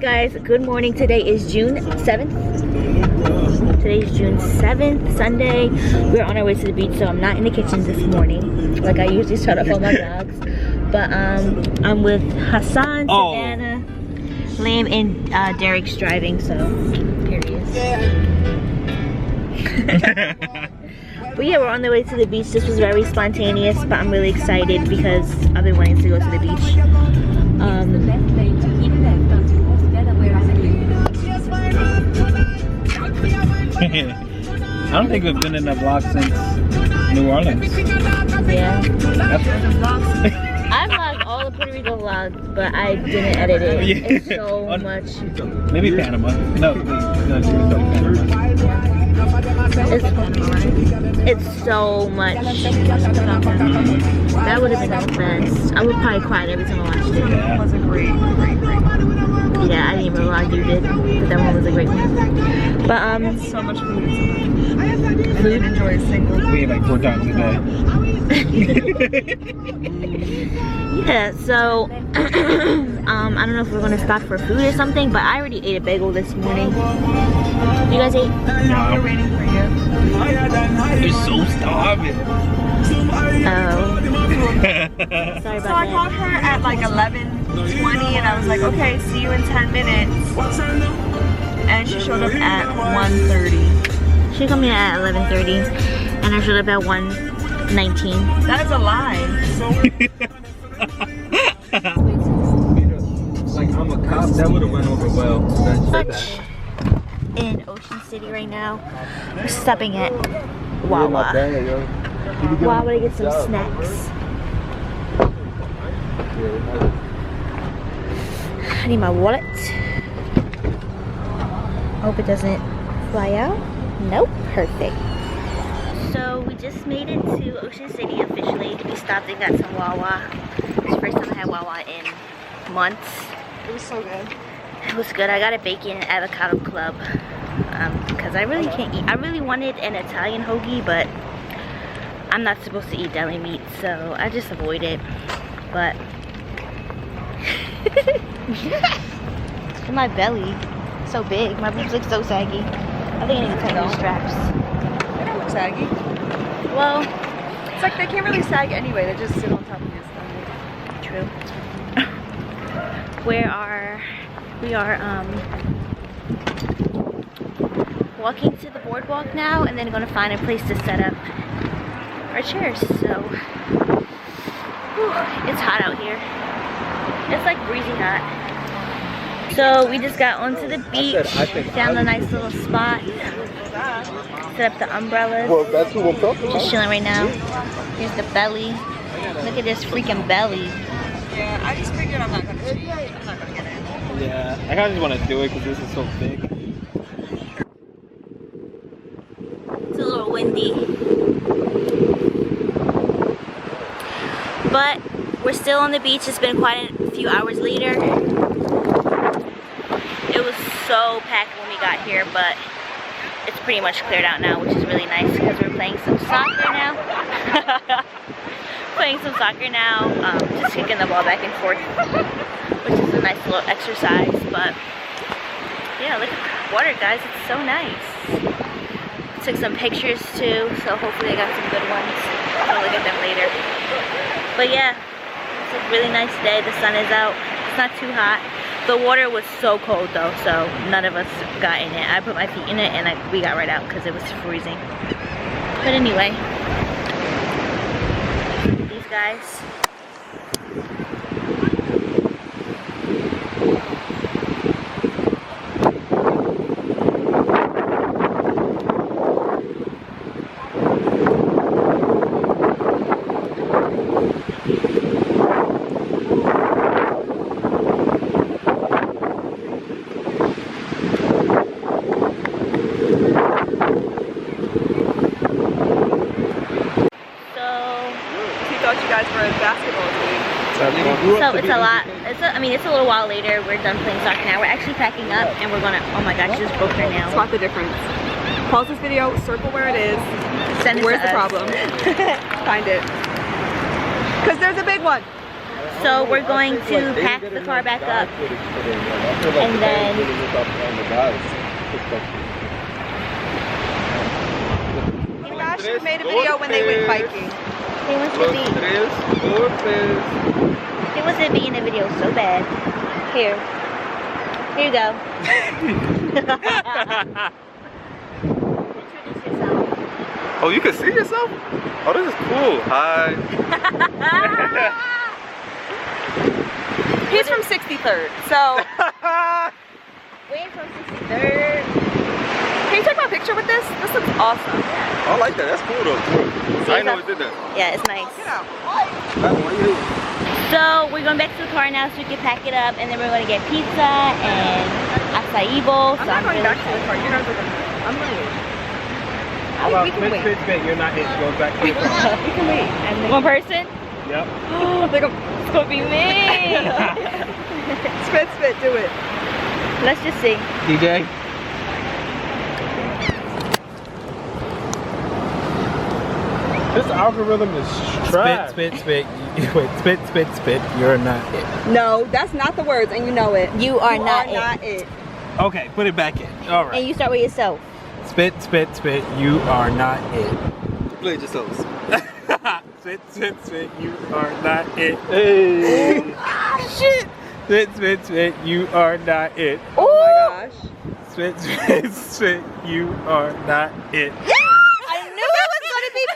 guys, good morning. Today is June 7th. Today's June 7th, Sunday. We're on our way to the beach, so I'm not in the kitchen this morning like I usually start off all my vlogs. But I'm with Hassan, Savannah, Lamb, and Derek's driving, so here he is. But yeah, we're on the way to the beach. This was very spontaneous, but I'm really excited because I've been wanting to go to the beach. I don't think we've been in a vlog since New Orleans. Yeah. I vlogged all the Puerto Rico vlogs, but I didn't edit it. Yeah. It's so much. Maybe Panama. No, Panama. It's so much. That would have been the best. I would probably cry every time I watched it. Yeah. It was a great. Yeah, I didn't even realize you did, but that one was a great one. But I had so much food. I didn't enjoy a single. We ate like 4 times a day. yeah, so I don't know if we're gonna stop for food or something, but I already ate a bagel this morning. You guys ate? No, we're waiting for you. You're so starving. Oh. Sorry about So I called her at like 11:20 and I was like, okay, see you in 10 minutes. And she showed up at 1:30. She called me at 11:30 and I showed up at 1:19. That is a lie. Like I'm a cop, that would have went over well. In Ocean City right now. We're stopping at Wawa. Wawa to get some snacks. I need my wallet. Hope it doesn't fly out. Nope, perfect. So we just made it to Ocean City officially. We stopped and got some Wawa. It's the first time I had Wawa in months. It was so good. It was good. I got a bacon and avocado club because I really can't eat. I really wanted an Italian hoagie, but I'm not supposed to eat deli meat, so I just avoid it. But look at my belly, so big. My boobs look so saggy. I think I need to tighten these straps. They don't look saggy. Well, It's like they can't really sag anyway. They just sit on top of your stomach. true. We are walking to the boardwalk now, and then gonna find a place to set up our chairs. So it's hot out here. It's like breezy hot. So we just got onto the beach, found a nice little spot, set up the umbrellas. Well, that's who I'm talking Just chilling right now. Here's the belly. Look at this freaking belly. Yeah, I just figured I'm not gonna cheat. I'm not gonna get in. Yeah, I kind of just want to do it because this is so thick. It's a little windy. But we're still on the beach. It's been quite a few hours later. It was so packed when we got here, but it's pretty much cleared out now, which is really nice because we're playing some soccer now. Just kicking the ball back and forth, which is a nice little exercise. But yeah, look at the water, guys. It's so nice. Took some pictures too, so hopefully I got some good ones. I'll look at them later. But yeah, it's a really nice day. The sun is out. It's not too hot. The water was so cold though, so none of us got in it. I put my feet in it and we got right out because it was freezing. But anyway, these guys. So it's a lot. It's a little while later. We're done playing soccer now. We're actually packing up and we're gonna. Oh my gosh, she just broke her nail. Spot the difference. Pause this video, circle where it is. Send it Where's to the us. problem? Find it. Because there's a big one. So we're going to pack the car back up And then Josh made a video when they went biking. he wants to be in the video so bad. Here you go. Introduce yourself. Oh, you can see yourself? Oh, this is cool. Hi. He's from 63rd, so We're from 63rd. can you take my picture with this? This looks awesome. I like that. That's cool though. I didn't know it did that. Yeah, it's nice. You know, So we're going back to the car now so we can pack it up, and then we're going to get pizza and acai bowl. I'm not going back to the car. You guys are gonna. I'm ready. Well, We can wait. spit, you're not it. She goes back to the car. We can wait. And then, One person? Yep. It's going to be me. spit, do it. Let's just see. DJ. This algorithm is trash. Spit. Wait, spit. You're not it. No, that's not the words, and you know it. You are not it. Okay, put it back in. All And right. you start with yourself. Spit. You are not it. Play it yourselves. Spit. You are not it. Hey. Shit. Spit. You are not it. Oh my gosh. Spit. You are not it. I knew it was going to be me.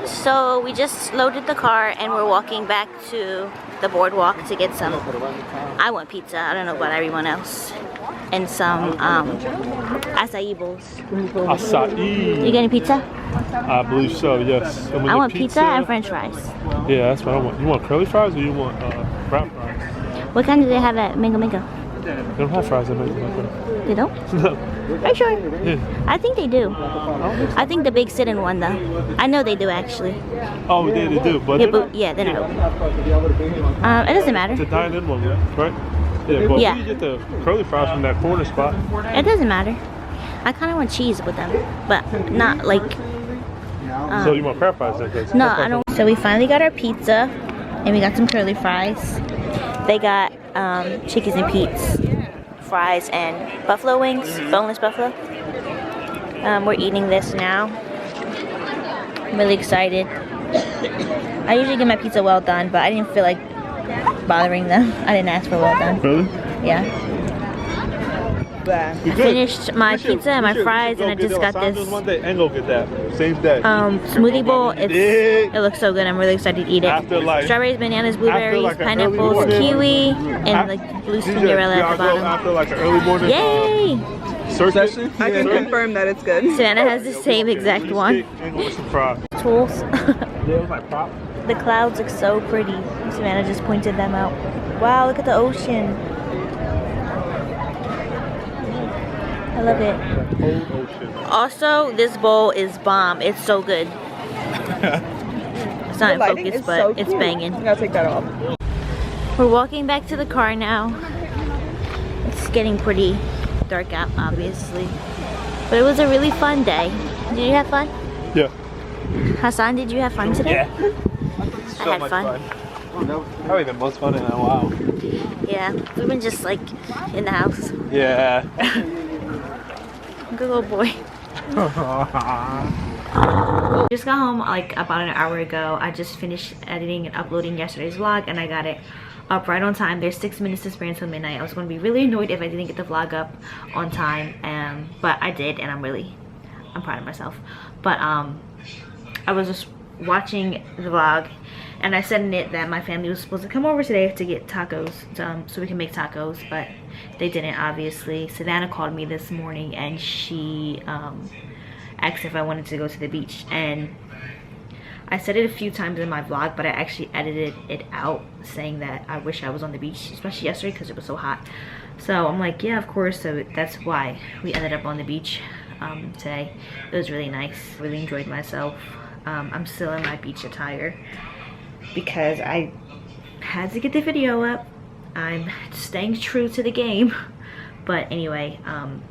So we just loaded the car and we're walking back to the boardwalk to get some. I want pizza. I don't know about everyone else. And some acai bowls. Acai. You getting pizza? I believe so, yes. And we I get want pizza and french fries. Yeah, that's what I want. You want curly fries or you want brown fries? What kind do they have at Mango Mango? They don't have fries at Mango. They don't? No. Are you sure? Yeah. I think they do. I think the big sit-in one though. I know they do actually. Oh, they do, but Yeah, they're but not- yeah, they're not open. It doesn't matter. It's a dine-in one, right? Yeah, but Yeah. you get the curly fries from that corner spot. It doesn't matter. I kind of want cheese with them, but not like. So you want crab fries then? 'cause No, crab fries I don't. So we finally got our pizza, and we got some curly fries. They got Chickies and Pete's fries and buffalo wings, boneless buffalo. We're eating this now. I'm really excited. I usually get my pizza well done, but I didn't feel like bothering them. I didn't ask for well done. Really? Yeah. Blah. I finished my pizza and my fries, and I just got this one day and go get that same day. smoothie bowl. It looks so good. I'm really excited to eat it. After, like- Strawberries, bananas, blueberries, like, an early pineapples, morning- kiwi, and like blue Cinderella at the bottom. After like an early morning Yay! session. I can confirm that it's good. Savannah has the same exact one. And go with some fries. Tools. Yeah, it was like prop. The clouds look so pretty. Savannah just pointed them out. Wow, look at the ocean. I love it. Cold ocean. Also, this bowl is bomb. It's so good. It's not in lighting focus, is but so it's cute. banging. I gotta take that off. We're walking back to the car now. It's getting pretty dark out, obviously. But it was a really fun day. Did you have fun? Yeah. Hassan, did you have fun today? So I had much fun. Probably the most fun in a while. Yeah, we've been just like in the house. Yeah. Good little boy. Just got home like about an hour ago. I just finished editing and uploading yesterday's vlog, and I got it up right on time. There's 6 minutes to spare until midnight. I was going to be really annoyed if I didn't get the vlog up on time, but I did, and I'm proud of myself. But I was just watching the vlog, and I said in it that my family was supposed to come over today to get tacos, so we can make tacos, but they didn't, obviously. Savannah called me this morning, and she asked if I wanted to go to the beach, and I said it a few times in my vlog, but I actually edited it out saying that I wish I was on the beach, especially yesterday because it was so hot. So I'm like, yeah, of course. So that's why we ended up on the beach today. It was really nice. Really enjoyed myself. I'm still in my beach attire because I had to get the video up. I'm staying true to the game. But anyway, I'm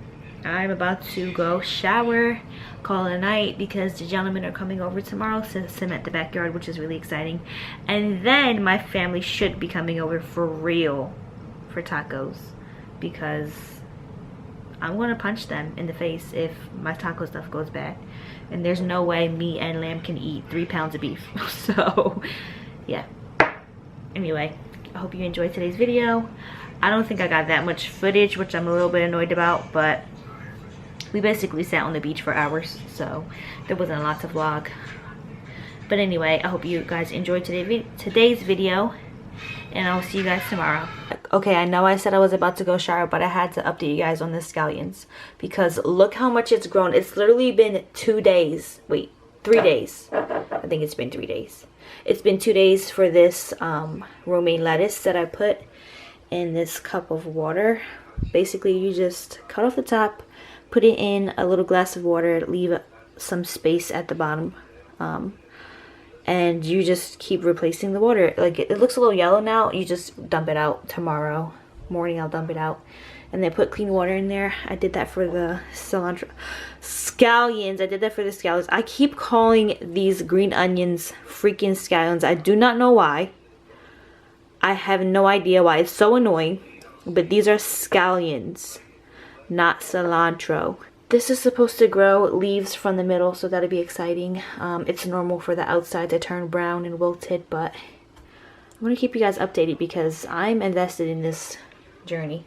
about to go shower, call it a night, because the gentlemen are coming over tomorrow to cement the backyard, which is really exciting. And then my family should be coming over for real for tacos, because I'm gonna punch them in the face if my taco stuff goes bad. And there's no way me and Lamb can eat 3 pounds of beef. So yeah, anyway, I hope you enjoyed today's video. I don't think I got that much footage, which I'm a little bit annoyed about, but we basically sat on the beach for hours, so there wasn't a lot to vlog. But anyway, I hope you guys enjoyed today's video, and I'll see you guys tomorrow. Okay, I know I said I was about to go shower, but I had to update you guys on the scallions, because look how much it's grown. It's literally been 2 days. Wait, 3 days. I think it's been 3 days. It's been 2 days for this romaine lettuce that I put in this cup of water. Basically, you just cut off the top, put it in a little glass of water, leave some space at the bottom, and you just keep replacing the water. Like, it looks a little yellow now. You just dump it out. Tomorrow morning I'll dump it out and then put clean water in there. I did that for the scallions. I did that for the scallions. I keep calling these green onions freaking scallions. I do not know why. I have no idea why. It's so annoying. But these are scallions, not cilantro. This is supposed to grow leaves from the middle, so that'll be exciting. It's normal for the outside to turn brown and wilted, but I'm gonna keep you guys updated because I'm invested in this journey.